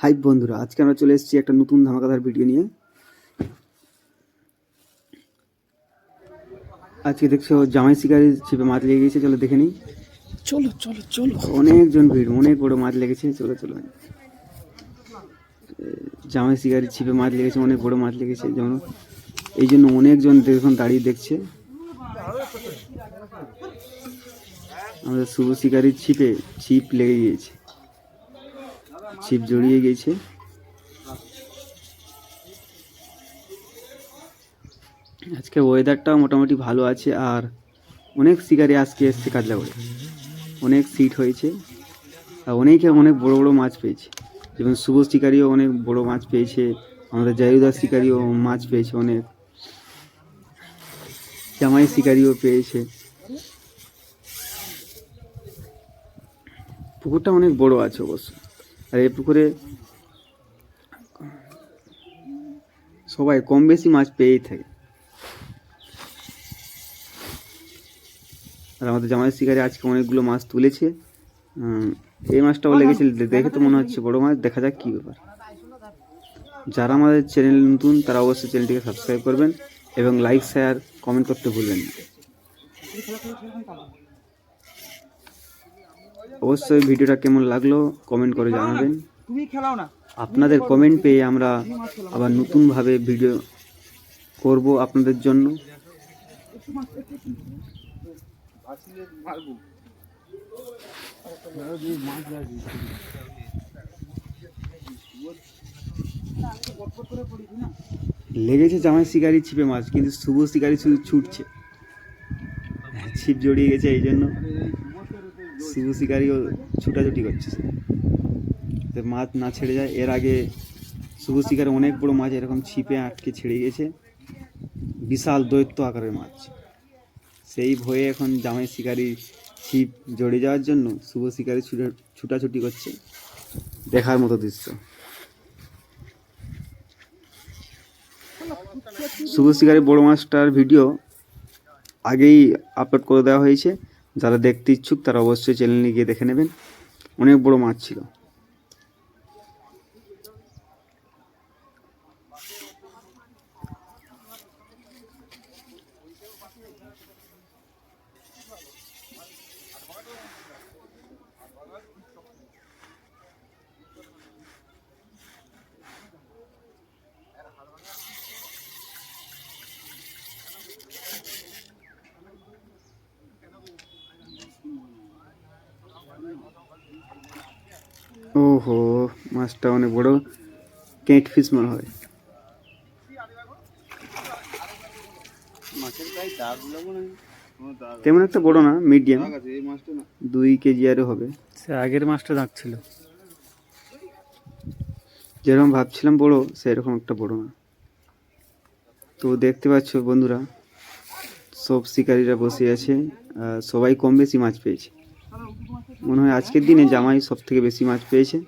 High বন্ধুরা, আজকে আমরা চলে এসেছি একটা নতুন ধামাকাদার ভিডিও নিয়ে। আজকে দেখছো জামাই শিকারি ছিপে মাছ লেগে গেছে। চলো দেখে নিই। চলো চলো চলো। অনেকজন ভিড়, অনেক বড় মাছ লেগেছে। চলো চলো। জামাই শিকারি ছিপে মাছ লেগেছে, অনেক বড় মাছ লেগেছে। যেমন এই জন্য অনেকজন দেখুন দাঁড়িয়ে দেখছে। আমাদের শুভ শিকারির ছিপ লেগে গিয়েছে, ছিপ জড়িয়ে গিয়েছে। আজকে ওয়েদারটাও মোটামুটি ভালো আছে, আর অনেক শিকারি আজকে এসছে কাজলা করে। অনেক সিট হয়েছে, আর অনেকে অনেক বড় বড় মাছ পেয়েছে। যেমন শুভ শিকারিও অনেক বড় মাছ পেয়েছে, আমাদের জায়ুদার শিকারিও মাছ পেয়েছে অনেক, জামাই শিকারিও পেয়েছে। পুকুরটা অনেক বড় আছে অবশ্য, আর এই পুকুরে সবাই কম বেশি মাছ পেয়েই থাকে। আর আমাদের জামাই শিকারি আজকে অনেকগুলো মাছ তুলেছে। এই মাছটাও লেগেছে, দেখে তো মনে হচ্ছে বড় মাছ। দেখা যাক কী ব্যাপার। যারা আমাদের চ্যানেল নতুন তারা অবশ্যই চ্যানেলটিকে সাবস্ক্রাইব করবেন এবং লাইক শেয়ার কমেন্ট করতে ভুলবেন না। অবশ্যই ভিডিওটা কেমন লাগলো কমেন্ট করে জানাবেন। আপনাদের কমেন্ট পেয়ে আমরা আবার নতুনভাবে ভিডিও করব আপনাদের জন্য। লেগেছে জামাই শিকারি ছিপে মাছ, কিন্তু শুভ শিকারি শুধু ছুটছে, ছিপ জড়িয়ে গেছে। এই জন্য শুভ শিকারিও ছুটাছুটি করছে, মাছ না ছেড়ে যায়। এর আগে শুভ শিকারে অনেক বড় মাছ এরকম ছিপে আটকে ছেড়ে গেছে, বিশাল দৈত্য আকারের মাছ। সেই ভয়ে এখন জামাই শিকারি ছিপ জড়িয়ে যাওয়ার জন্য শুভ শিকারি ছুটাছুটি করছে। দেখার মতো দৃশ্য। শুভ শিকারি বড় মাছটার ভিডিও আগেই আপলোড করে দেওয়া হয়েছে। যারা দেখতে ইচ্ছুক তারা অবশ্যই চ্যানেলে গিয়ে দেখে নেবেন। অনেক বড় মাছ ছিল। ওহো, মাছটা অনেক বড়, কেট ফিশ মনে হয়। তেমন একটা বড় না, মিডিয়াম, 2 কেজি আরও হবে। সে আগের মাছটা ডাকছিল, যেরকম ভাবছিলাম বড় সেরকম একটা বড় না। তো দেখতে পাচ্ছ বন্ধুরা, সব শিকারীরা বসে আছে, সবাই কম বেশি মাছ পেয়েছে। মনে হয় আজকের দিনে জামাই সব থেকে বেশি মাছ পেয়েছে।